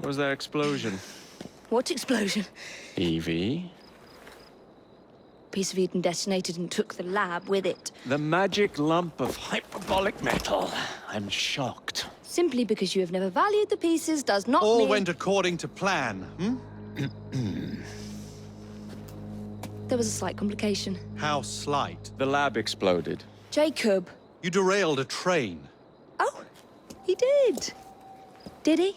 was that explosion? What explosion? Evie? Piece of Eden detonated and took the lab with it. The magic lump of hyperbolic metal. I'm shocked. Simply because you have never valued the pieces does not All mean... went according to plan, There was a slight complication. How slight? The lab exploded. Jacob. You derailed a train. Oh, he did. Did he?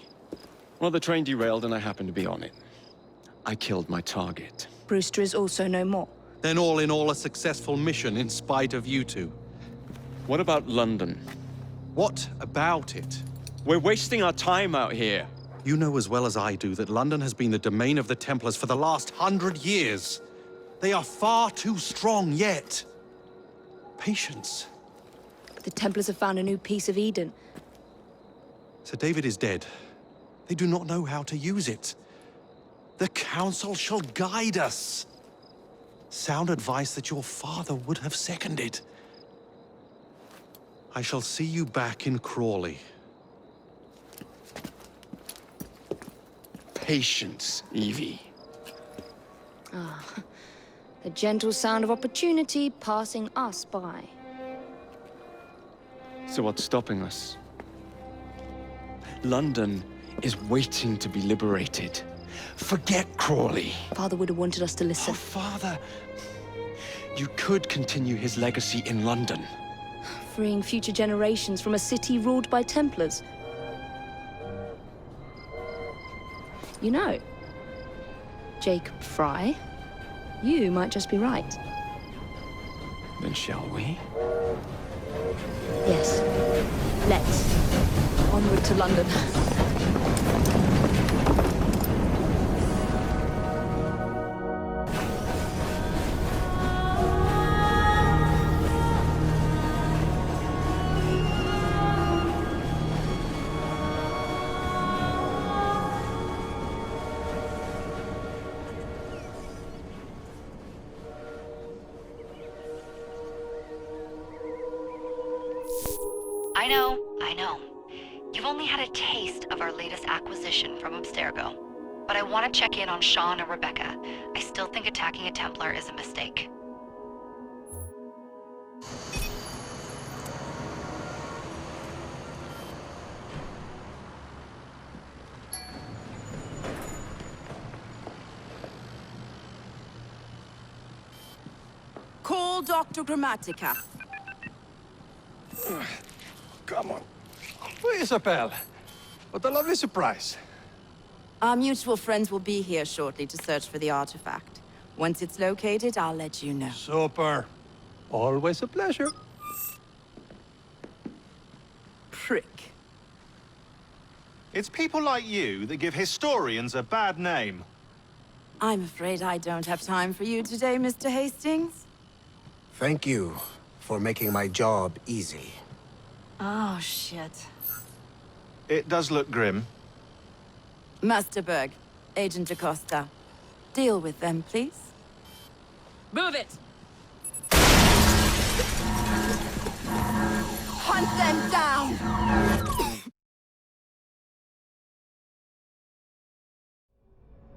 Well, the train derailed and I happened to be on it. I killed my target. Brewster is also no more. Then all in all, a successful mission in spite of you two. What about London? What about it? We're wasting our time out here. You know as well as I do that London has been the domain of the Templars for the last 100 years. They are far too strong yet. Patience. But the Templars have found a new piece of Eden. Sir David is dead. They do not know how to use it. The Council shall guide us. Sound advice that your father would have seconded. I shall see you back in Crawley. Patience, Evie. The gentle sound of opportunity passing us by. So what's stopping us? London is waiting to be liberated. Forget Crawley. Father would have wanted us to listen. Oh, Father. You could continue his legacy in London. Freeing future generations from a city ruled by Templars. You know, Jacob Fry, you might just be right. Then shall we? Yes. Let's. Onward to London. I know. You've only had a taste of our latest acquisition from Abstergo. But I want to check in on Sean and Rebecca. I still think attacking a Templar is a mistake. Call Dr. Grammatica. Come on. Isabel. What a lovely surprise. Our mutual friends will be here shortly to search for the artifact. Once it's located, I'll let you know. Super. Always a pleasure. Prick. It's people like you that give historians a bad name. I'm afraid I don't have time for you today, Mr. Hastings. Thank you for making my job easy. Oh, shit. It does look grim. Master Berg, Agent Acosta. Deal with them, please. Move it! Hunt them down!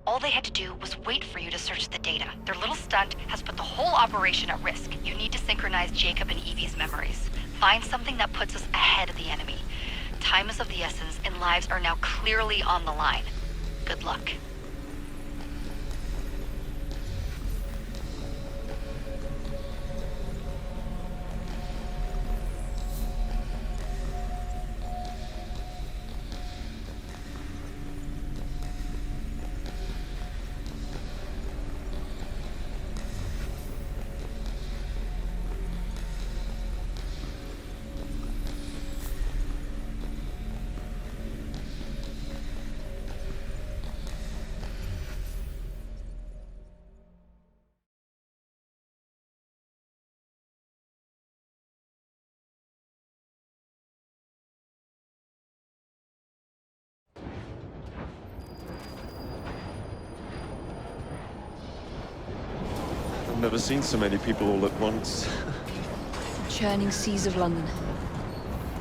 All they had to do was wait for you to search the data. Their little stunt has put the whole operation at risk. You need to synchronize Jacob and Evie's memories. Find something that puts us ahead of the enemy. Time is of the essence, and lives are now clearly on the line. Good luck. I've never seen so many people all at once. The churning seas of London.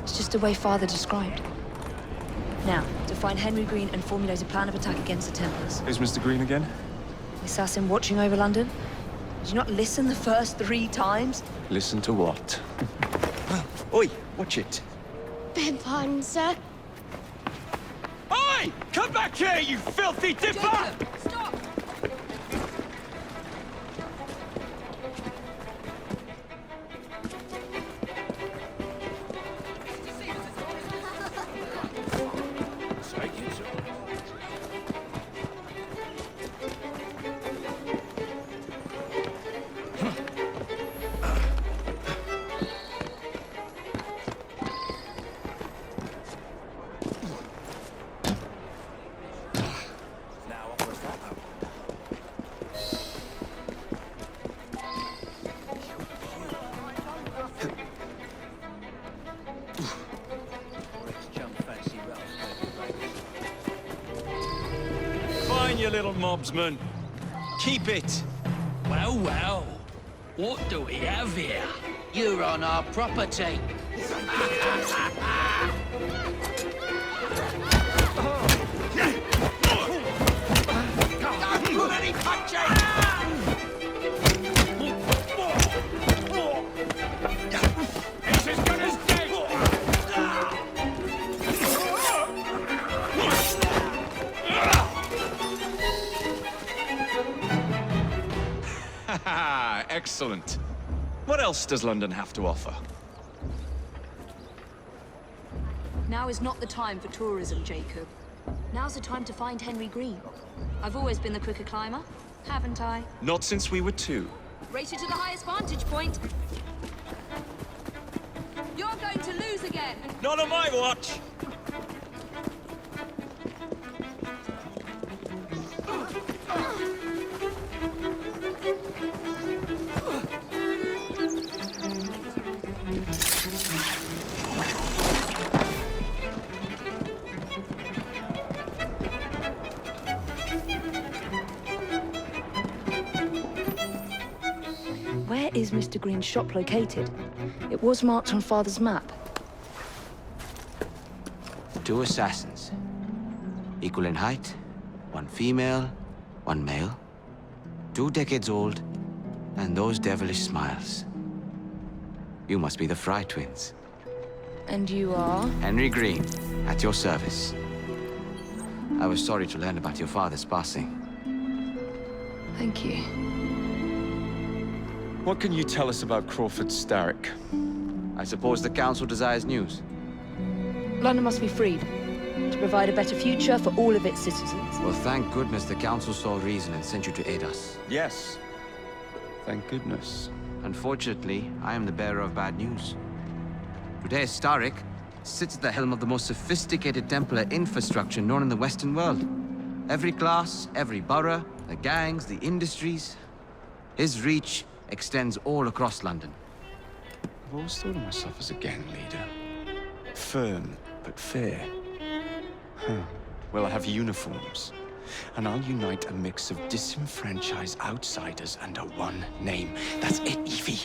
It's just the way Father described. Now, to find Henry Green and formulate a plan of attack against the Templars. Who's Mr. Green again? The assassin watching over London? Did you not listen the first 3 times? Listen to what? Oi, watch it. Beg pardon, sir. Oi! Come back here, you filthy dipper! Stop! Fine, you little mobsman. Keep it. Well, well. What do we have here? You're on our property. Don't pull any punches! It's as good as dead! Excellent. What else does London have to offer? Now is not the time for tourism, Jacob. Now's the time to find Henry Green. I've always been the quicker climber, haven't I? Not since we were 2. Race you to the highest vantage point. You're going to lose again. Not on my watch! Where is Mr. Green's shop located? It was marked on Father's map. 2 assassins. Equal in height. 1 female, 1 male. 2 decades old. And those devilish smiles. You must be the Fry twins. And you are? Henry Green, at your service. I was sorry to learn about your father's passing. Thank you. What can you tell us about Crawford Starrick? I suppose the Council desires news. London must be freed, to provide a better future for all of its citizens. Well, thank goodness the Council saw reason and sent you to aid us. Yes. Thank goodness. Unfortunately, I am the bearer of bad news. Today, Starrick sits at the helm of the most sophisticated Templar infrastructure known in the Western world. Every class, every borough, the gangs, the industries. His reach extends all across London. I've always thought of myself as a gang leader. Firm, but fair. Huh. Well, I have uniforms. And I'll unite a mix of disenfranchised outsiders under one name. That's it, Evie.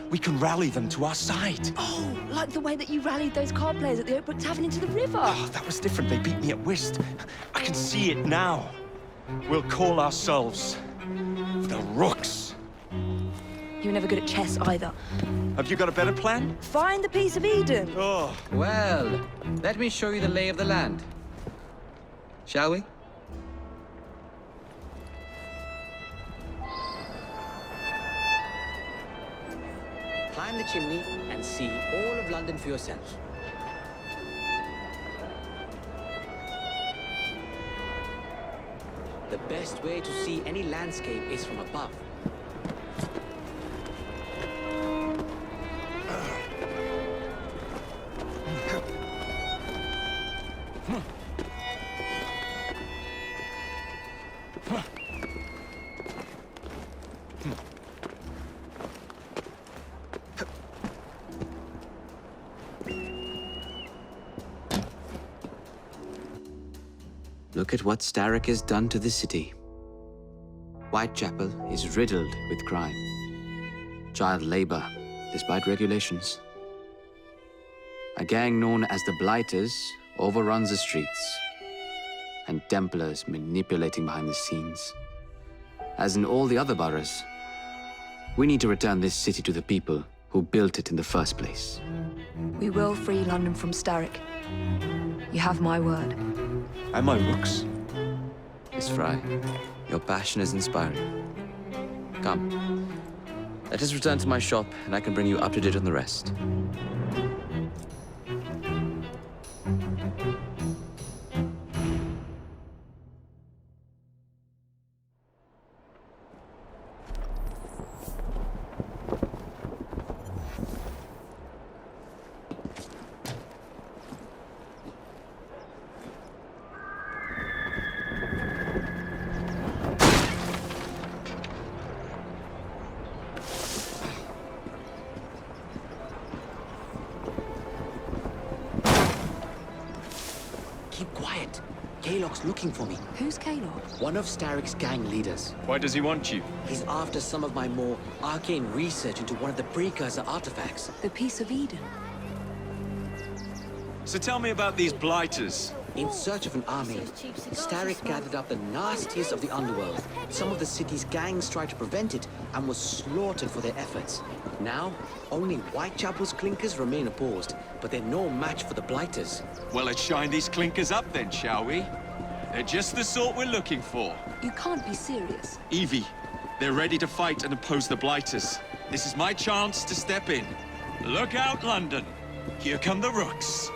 We can rally them to our side. Oh, like the way that you rallied those card players at the Oakbrook Tavern into the river. Oh, that was different. They beat me at whist. I can see it now. We'll call ourselves the Rooks. You were never good at chess either. Have you got a better plan? Find the piece of Eden. Oh. Well, let me show you the lay of the land. Shall we? Climb the chimney and see all of London for yourself. The best way to see any landscape is from above. Look at what Starrick has done to the city. Whitechapel is riddled with crime. Child labor, despite regulations. A gang known as the Blighters overruns the streets, and Templars manipulating behind the scenes. As in all the other boroughs, we need to return this city to the people who built it in the first place. We will free London from Starrick. You have my word. And my looks. Miss Fry, your passion is inspiring. Come, let us return to my shop, and I can bring you up to date on the rest. Keep quiet. Kaylock's looking for me. Who's Kaylock? One of Starrick's gang leaders. Why does he want you? He's after some of my more arcane research into one of the precursor artifacts. The Piece of Eden. So tell me about these blighters. In search of an army, Starrick gathered up the nastiest of the underworld. Some of the city's gangs tried to prevent it and was slaughtered for their efforts. Now, only Whitechapel's clinkers remain opposed, but they're no match for the blighters. Well, let's shine these clinkers up then, shall we? They're just the sort we're looking for. You can't be serious. Evie, they're ready to fight and oppose the blighters. This is my chance to step in. Look out, London. Here come the rooks.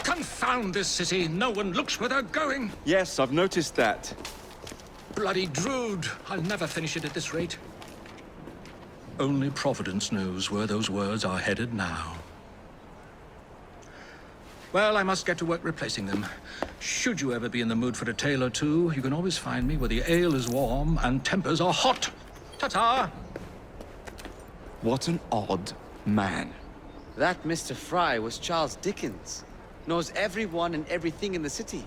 Confound this city. No one looks where they're going. Yes, I've noticed that. Bloody Drood. I'll never finish it at this rate. Only Providence knows where those words are headed now. Well, I must get to work replacing them. Should you ever be in the mood for a tale or two, you can always find me where the ale is warm and tempers are hot. Ta-ta! What an odd man. That Mr. Fry was Charles Dickens. Knows everyone and everything in the city.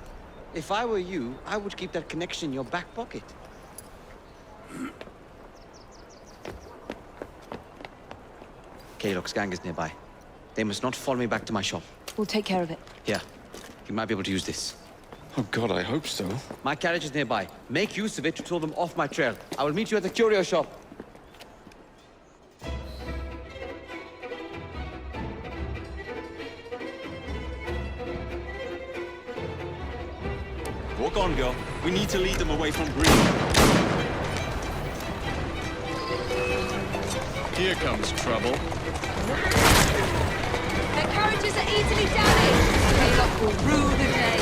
If I were you, I would keep that connection in your back pocket. Kaylock's gang is nearby. They must not follow me back to my shop. We'll take care of it. Here, you might be able to use this. Oh God, I hope so. My carriage is nearby. Make use of it to throw them off my trail. I will meet you at the curio shop. Walk on, girl. We need to lead them away from Green. Here comes trouble. Their carriages are easily damaged. Kaylock will rue the day.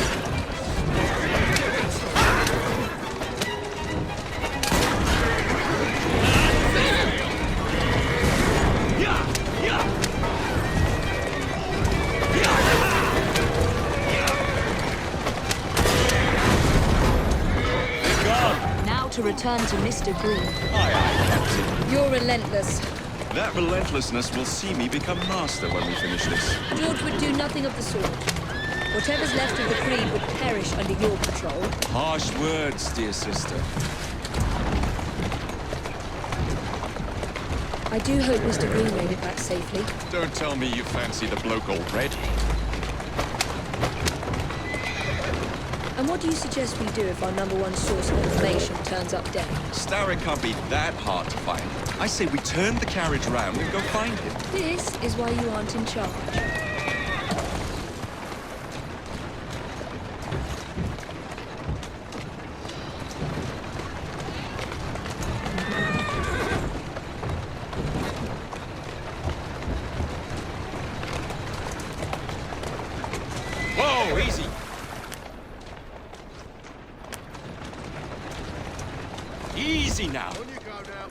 To return to Mr. Green. Aye, aye, Captain. You're relentless. That relentlessness will see me become master when we finish this. George would do nothing of the sort. Whatever's left of the Creed would perish under your control. Harsh words, dear sister. I do hope Mr. Green made it back safely. Don't tell me you fancy the bloke all red. And what do you suggest we do if our #1 source of information turns up dead? Starrick can't be that hard to find. I say we turn the carriage round and go find him. This is why you aren't in charge. Whoa, easy. Easy now. On you go now.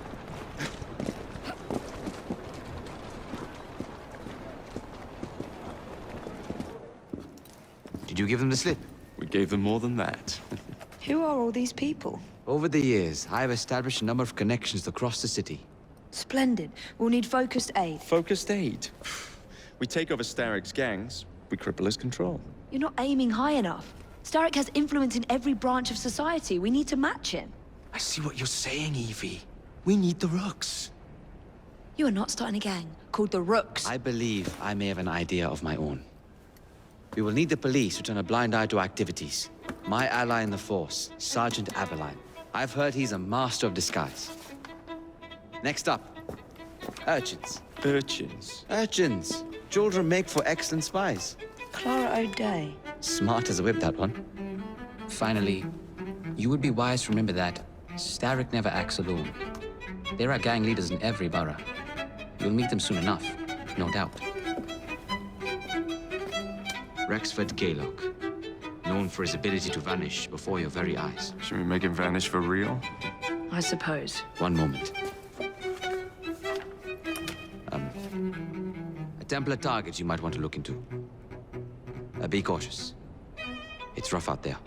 Did you give them the slip? We gave them more than that. Who are all these people? Over the years, I have established a number of connections across the city. Splendid. We'll need focused aid. Focused aid. We take over Starrick's gangs, we cripple his control. You're not aiming high enough. Starrick has influence in every branch of society. We need to match him. I see what you're saying, Evie. We need the Rooks. You are not starting a gang called the Rooks. I believe I may have an idea of my own. We will need the police to turn a blind eye to activities. My ally in the force, Sergeant Aberline. I've heard he's a master of disguise. Next up, urchins. Urchins? Urchins. Children make for excellent spies. Clara O'Day. Smart as a whip, that one. Finally, you would be wise to remember that Starrick never acts alone. There are gang leaders in every borough. You'll meet them soon enough, no doubt. Rexford Gaylock, known for his ability to vanish before your very eyes. Should we make him vanish for real? I suppose. One moment. A Templar target you might want to look into. Be cautious. It's rough out there.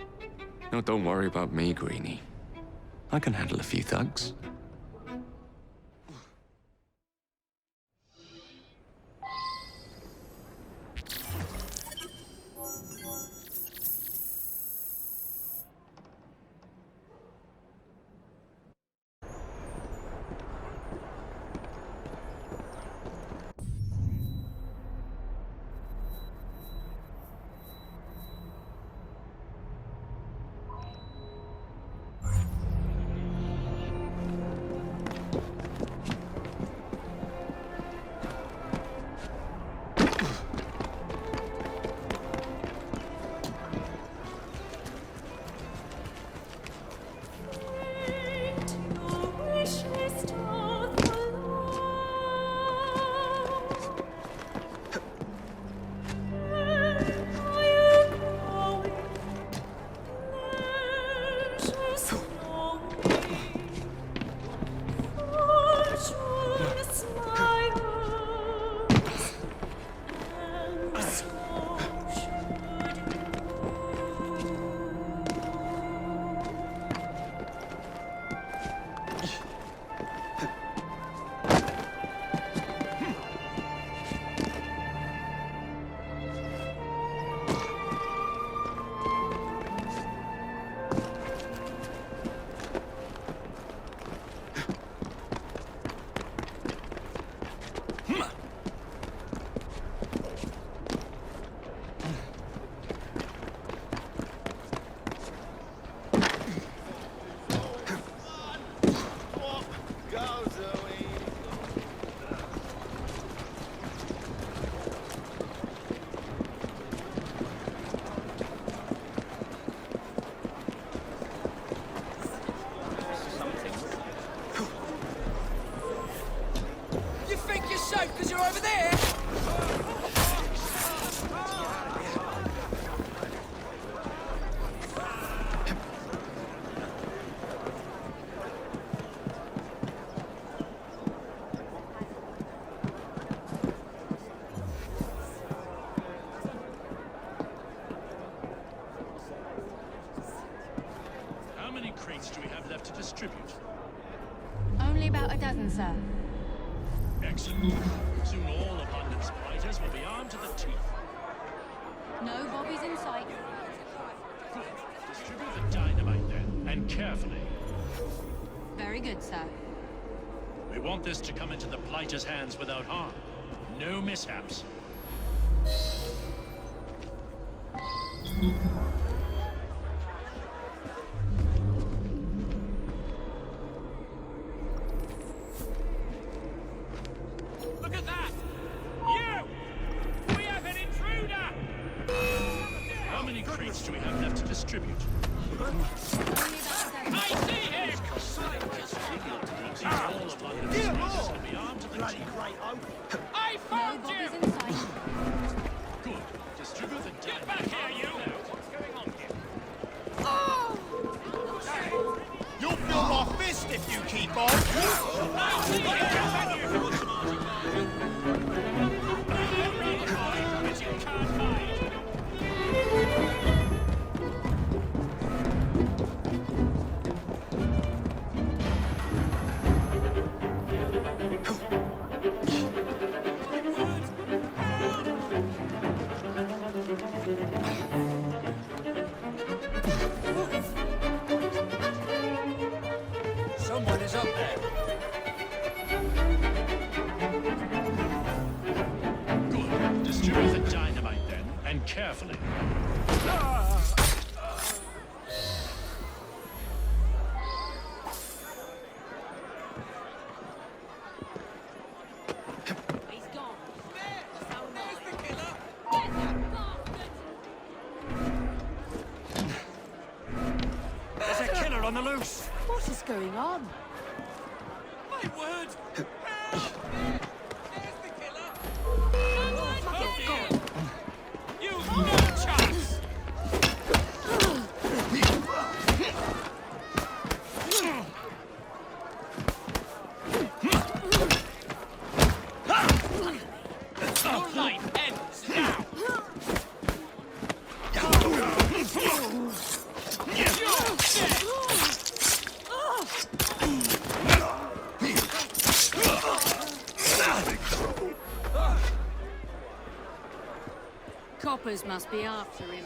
No, don't worry about me, Greenie. I can handle a few thugs. Do we have left to distribute? Only about a dozen, sir. Excellent. Soon all of London's fighters will be armed to the teeth. No bobbies in sight. Good. Distribute the dynamite then, and carefully. Very good, sir. We want this to come into the Blighter's hands without harm. No mishaps. Look at that! You! We have an intruder! How many crates do we have left to distribute? I see him! All of London's fighters will be armed to the teeth. I found you! Good. Distribute the Get back here, you! What's going on here? You'll feel my fist if you keep on! I see him! You can't hide! and carefully. He's gone. So nice. There's a killer on the loose. What is going on? My word! You've no chance! Your life ends now! You're dead! Coppers must be after him.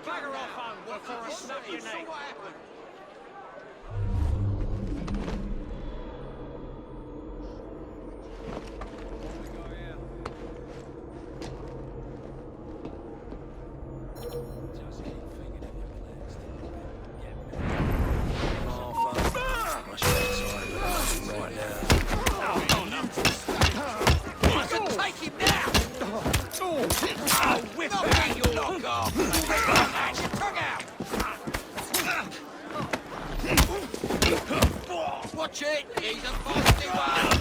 Bugger off home before I snap your neck. Watch it! He's a feisty one!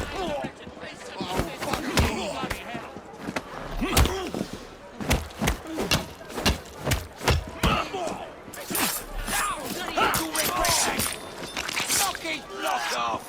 Knock his block off!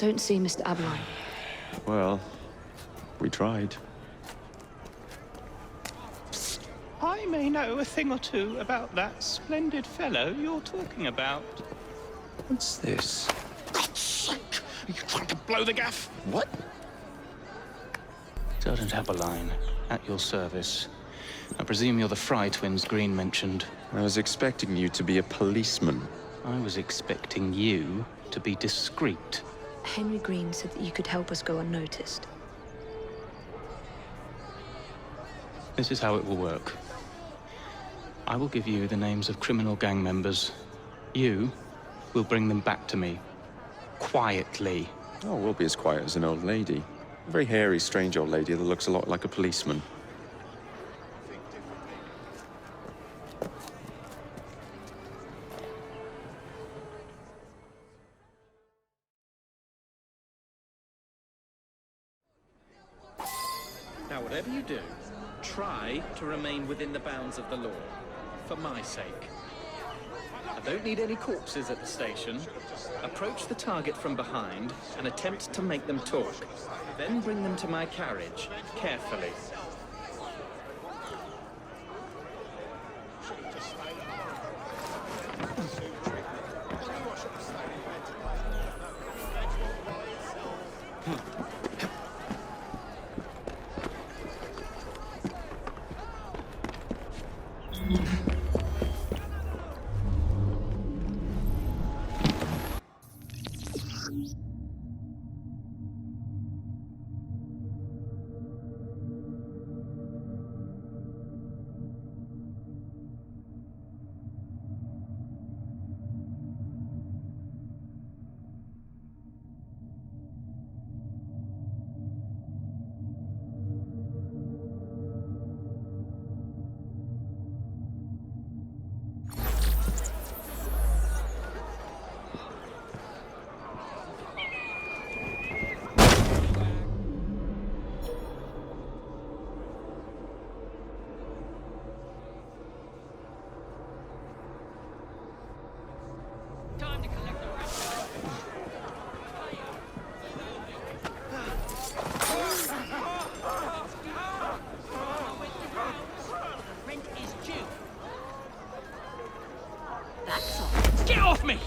don't see Mr. Aberline. Well, we tried. I may know a thing or two about that splendid fellow you're talking about. What's this? God's sake! Are you trying to blow the gaff? What? Sergeant Aberline, at your service. I presume you're the Fry twins Green mentioned. I was expecting you to be a policeman. I was expecting you to be discreet. Henry Green said that you could help us go unnoticed. This is how it will work. I will give you the names of criminal gang members. You will bring them back to me. Quietly. Oh, we'll be as quiet as an old lady. A very hairy, strange old lady that looks a lot like a policeman. Now, whatever you do, try to remain within the bounds of the law, for my sake. I don't need any corpses at the station. Approach the target from behind and attempt to make them talk. Then bring them to my carriage, carefully. Get off me!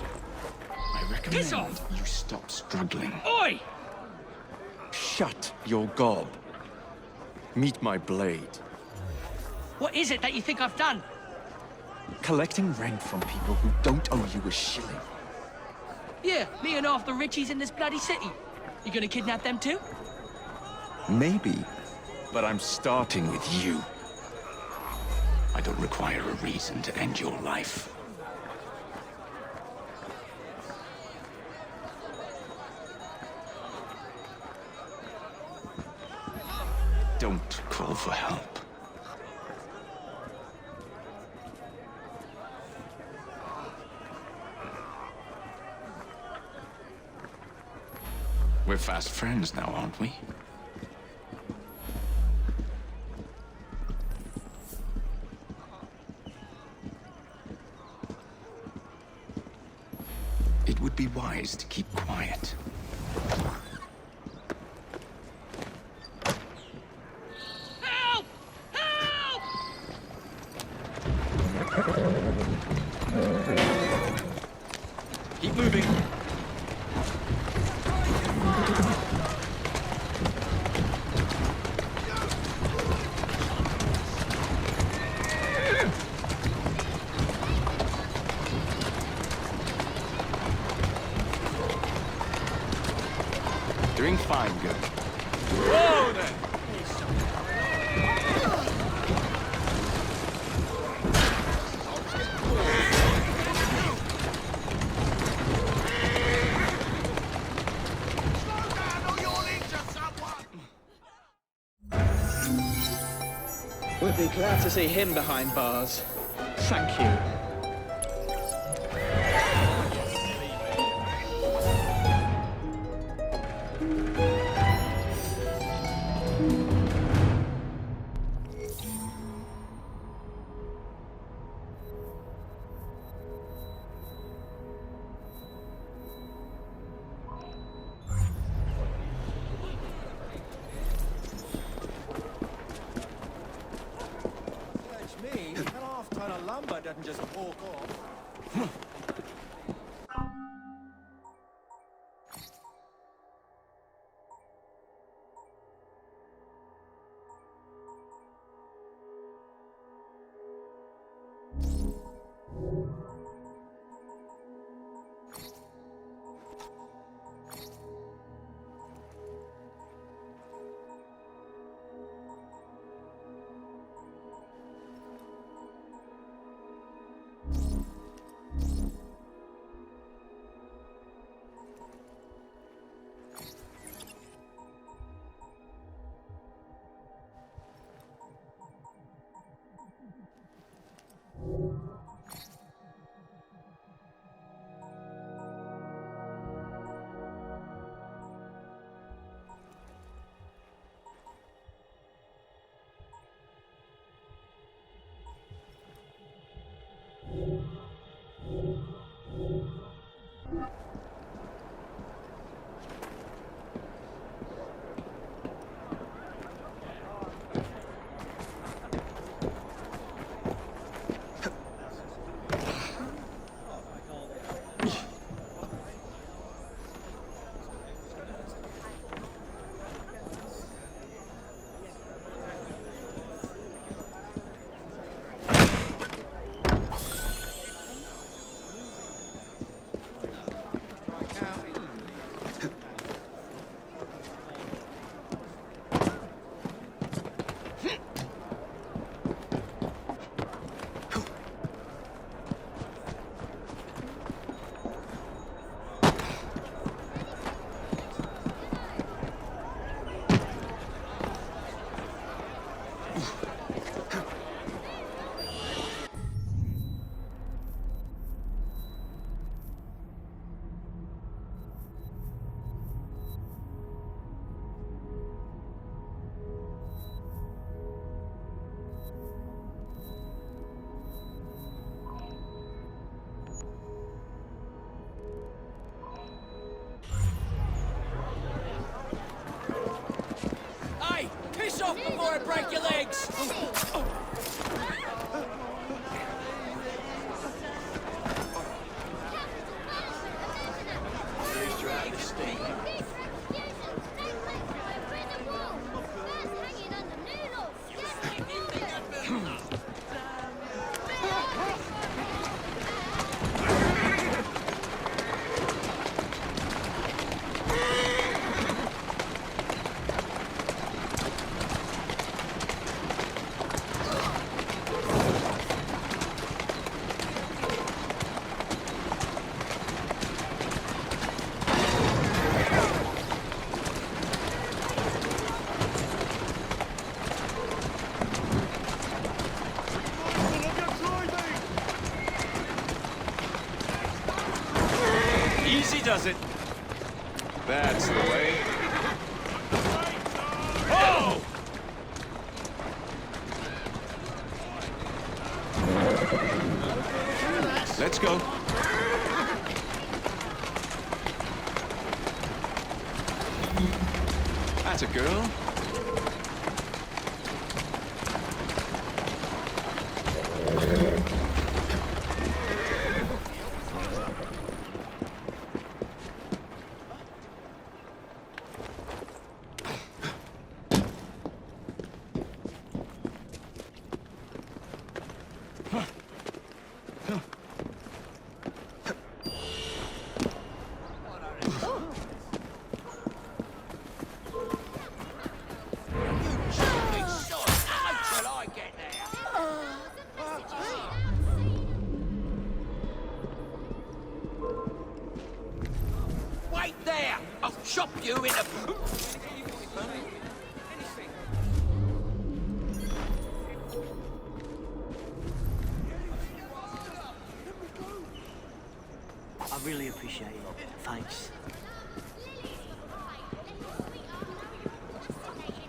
I recommend Piss off! you stop struggling. Oi! Shut your gob. Meet my blade. What is it that you think I've done? Collecting rent from people who don't owe you a shilling. Yeah, me and half the richies in this bloody city. You gonna kidnap them too? Maybe, but I'm starting with you. I don't require a reason to end your life. Don't call for help. We're fast friends now, aren't we? It would be wise to keep quiet. Help! Help! Keep moving. Doing fine, good. Whoa there! Would be glad to see him behind bars. Thank you. guy doesn't just walk off. Piss off before I break your legs! Easy does it. That's the way. Oh! Let's go. That's a girl. Wait there! I'll chop you in a... I really appreciate it. Thanks.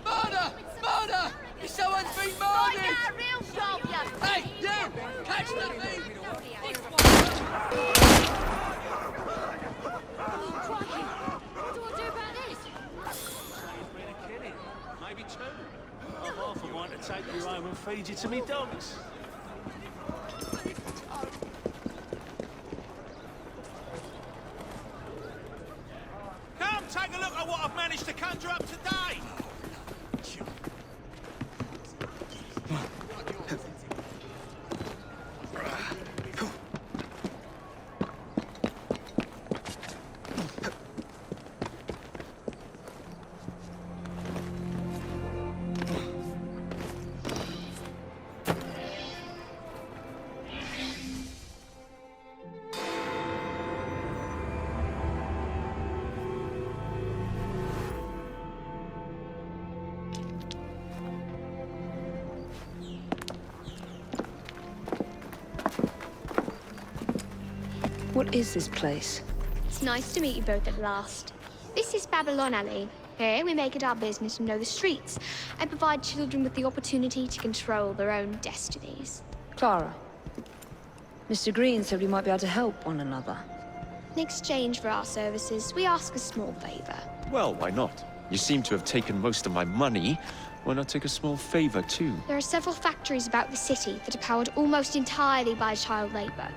Murder! Murder! Someone's been murdered! Hey, you! Catch the thief! Maybe two. I'm half a mind to take you home and feed you to me dogs. glad you're up to date. What is this place? It's nice to meet you both at last. This is Babylon Alley. Here we make it our business to know the streets and provide children with the opportunity to control their own destinies. Clara. Mr. Green said we might be able to help one another. In exchange for our services, we ask a small favor. Well, why not? You seem to have taken most of my money. Why not take a small favor, too? There are several factories about the city that are powered almost entirely by child labor.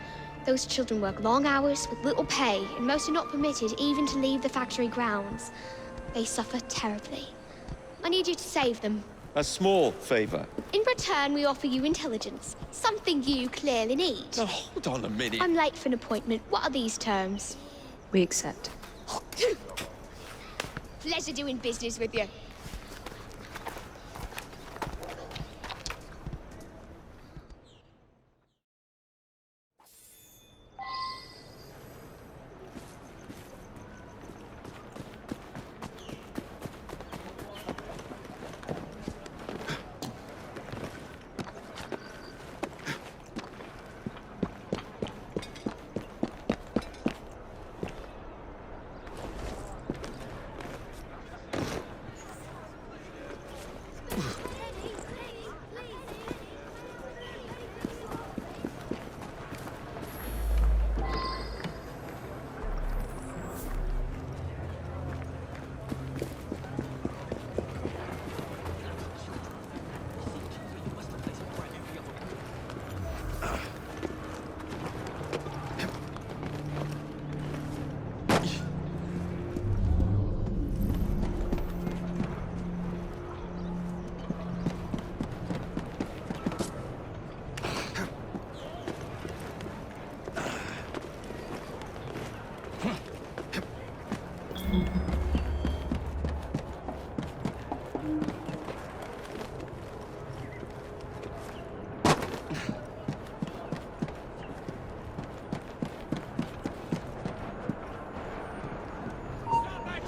Those children work long hours with little pay, and most are not permitted even to leave the factory grounds. They suffer terribly. I need you to save them. A small favor. In return, we offer you intelligence, something you clearly need. Now, hold on a minute. I'm late for an appointment. What are these terms? We accept. Pleasure doing business with you.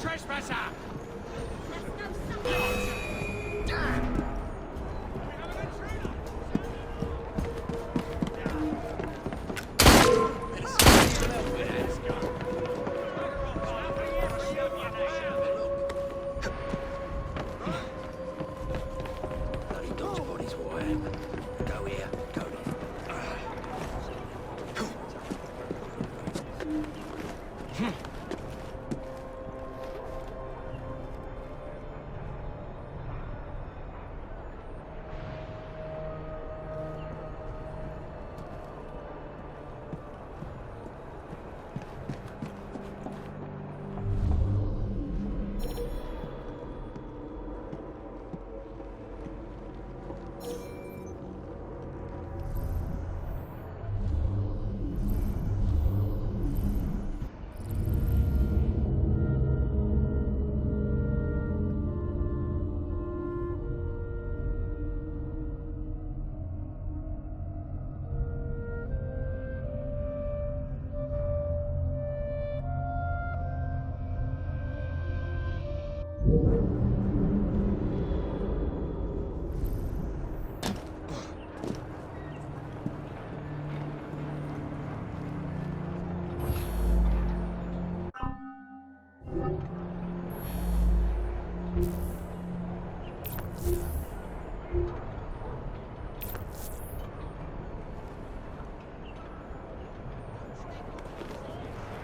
Trespasser!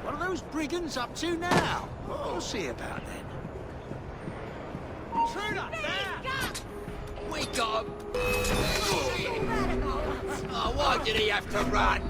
What are those brigands up to now? We'll see about that. Intruder! There! We got him! Oh, why did he have to run?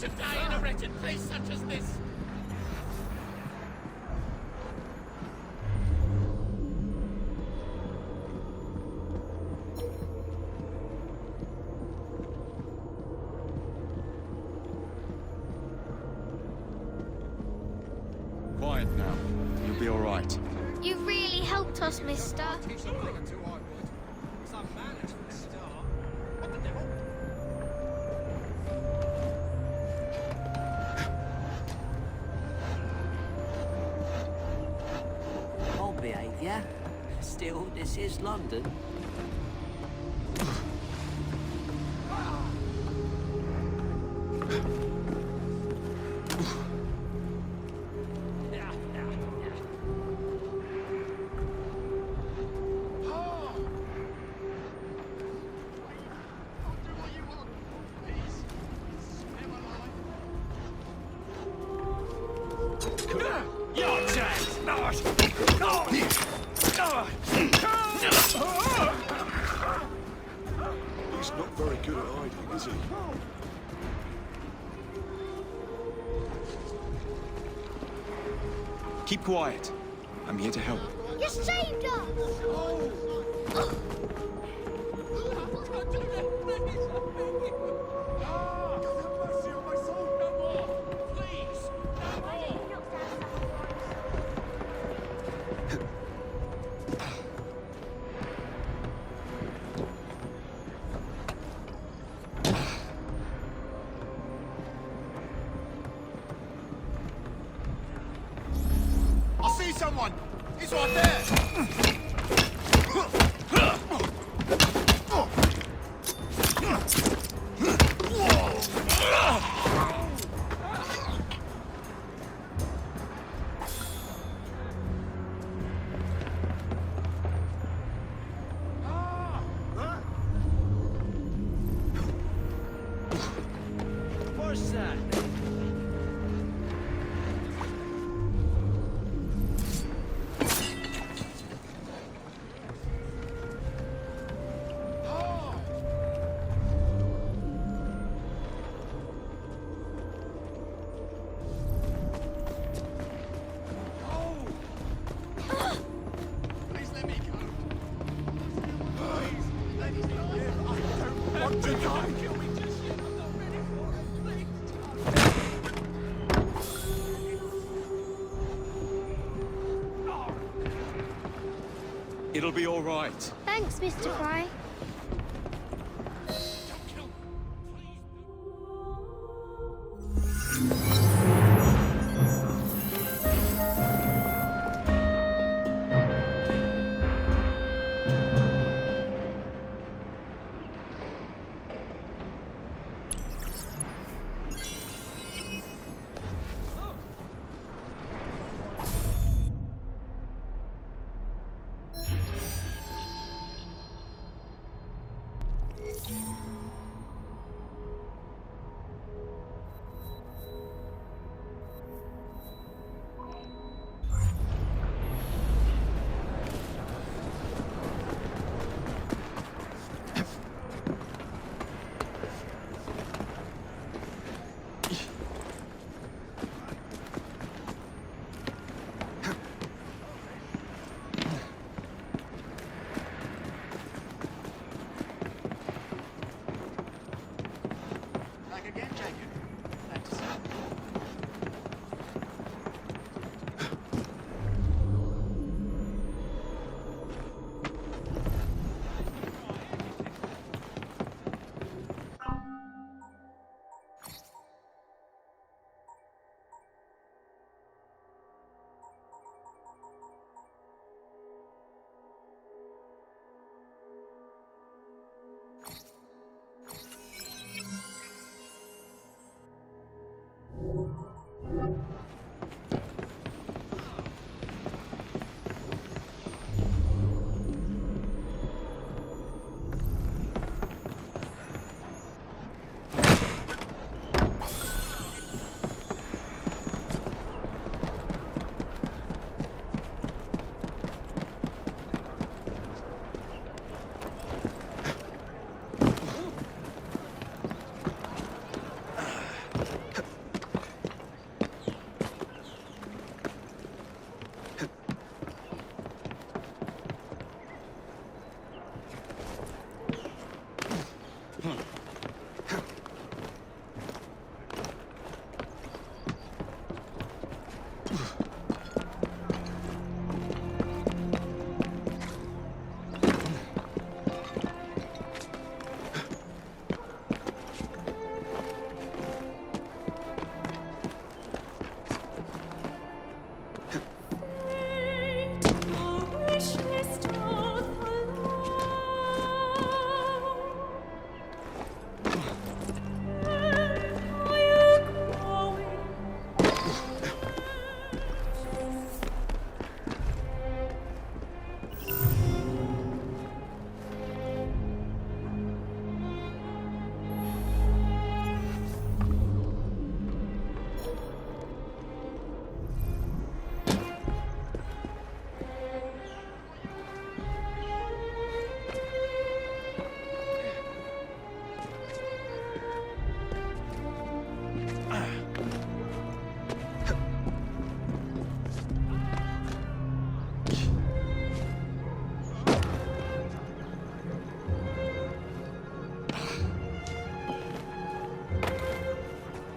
not to die in a wretched place such as this! Quiet now. You'll be all right. You really helped us, mister. I'll behave, yeah? Still, this is London. He's not very good at hiding, is he? Keep quiet. I'm here to help. You saved us! I see someone! He's right there! What's that? Please let me go. Please, let me go. I don't want to die. Kill me just yet. I'm not ready for it. Please. It'll be all right. Thanks, Mr. Fry.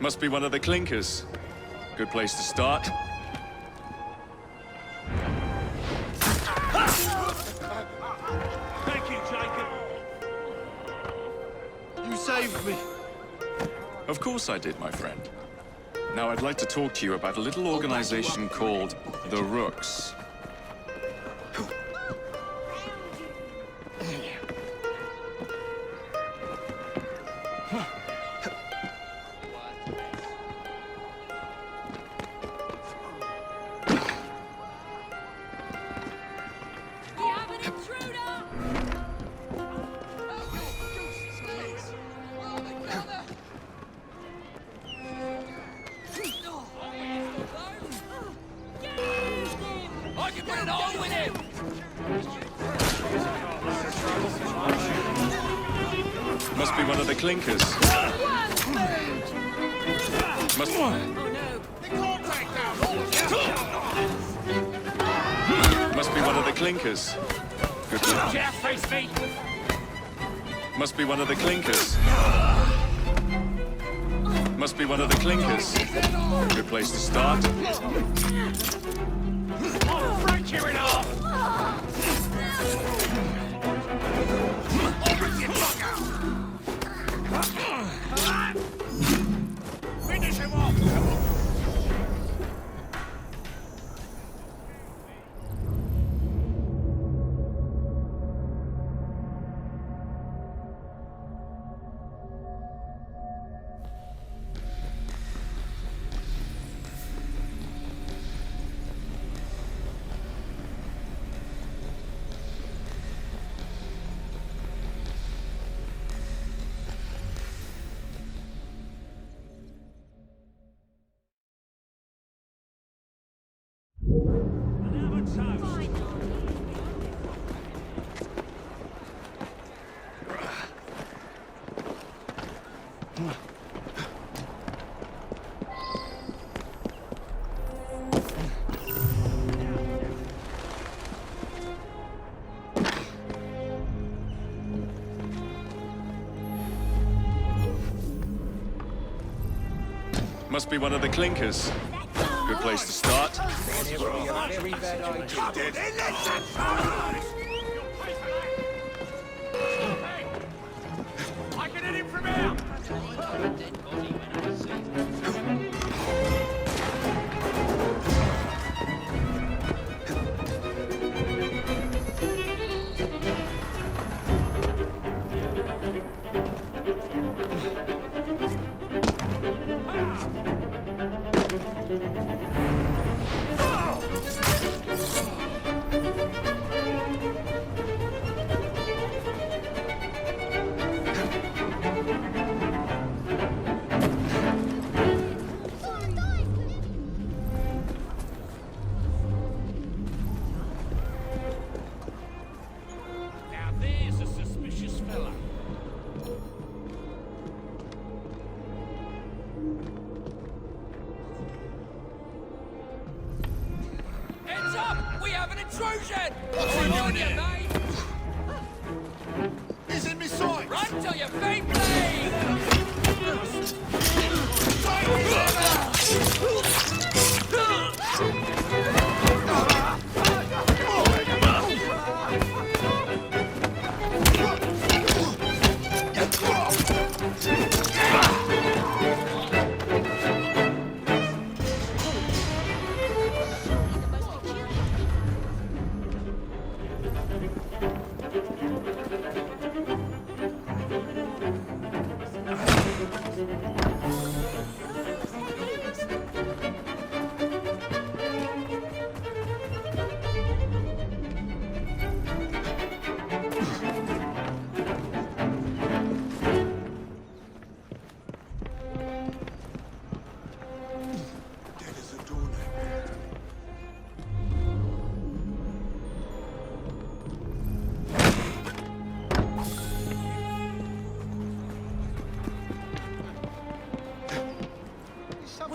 Must be one of the clinkers. Good place to start. Thank you, Jacob. You saved me. Of course I did, my friend. Now I'd like to talk to you about a little organization called the Rooks. I can put it on with him! Must be one of the clinkers. Must be one of the clinkers. Good luck. Must be one of the clinkers. Must be one of the clinkers. Good place to start. I'll break you in half! I'll rip your tongue out! Finish him off! Must be one of the clinkers. Good place to start. I can hit him from here! Now there's a suspicious fella. Heads up! We have an intrusion! What's he doing here, mate? He's in my sight! Run till your feet bleed!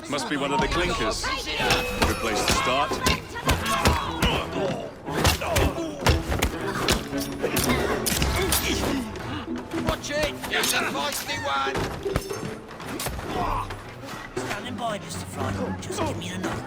Must be one of the clinkers. Good place to start. Watch it! It's a feisty one! fine, Mr. Fry. Just give me the nod.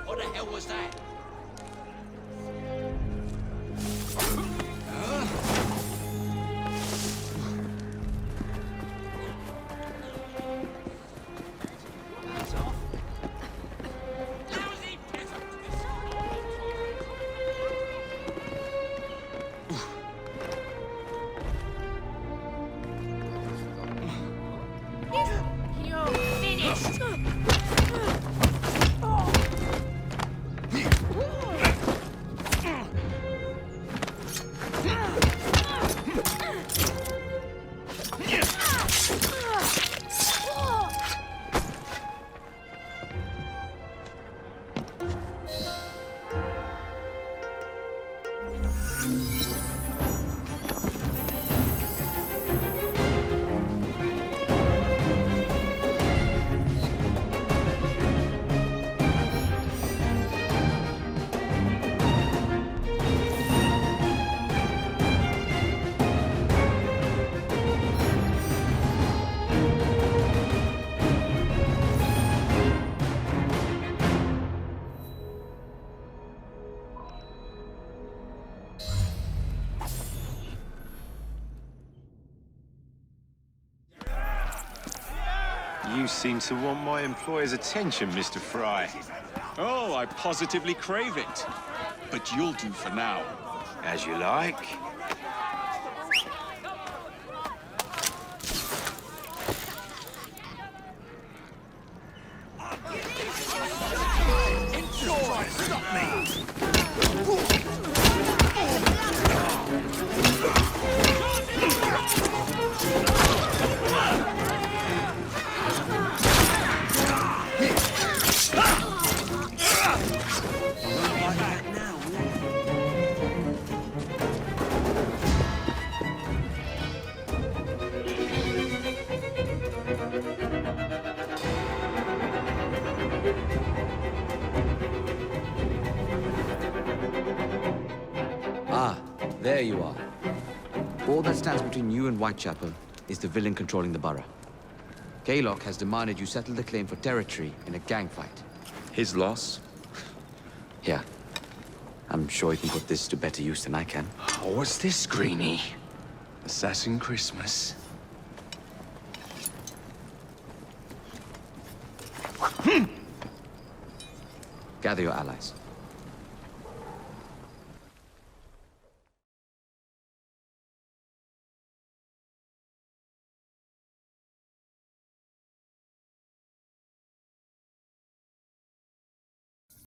What the hell was that? You're finished. You seem to want my employer's attention, Mr. Fry. Oh, I positively crave it. But you'll do for now. As you like. Try to stop me! Ah, there you are. All that stands between you and Whitechapel is the villain controlling the borough. Kaylock has demanded you settle the claim for territory in a gang fight. His loss? Yeah. I'm sure he can put this to better use than I can. Oh, what's this, Greenie? Assassin Christmas. Gather your allies.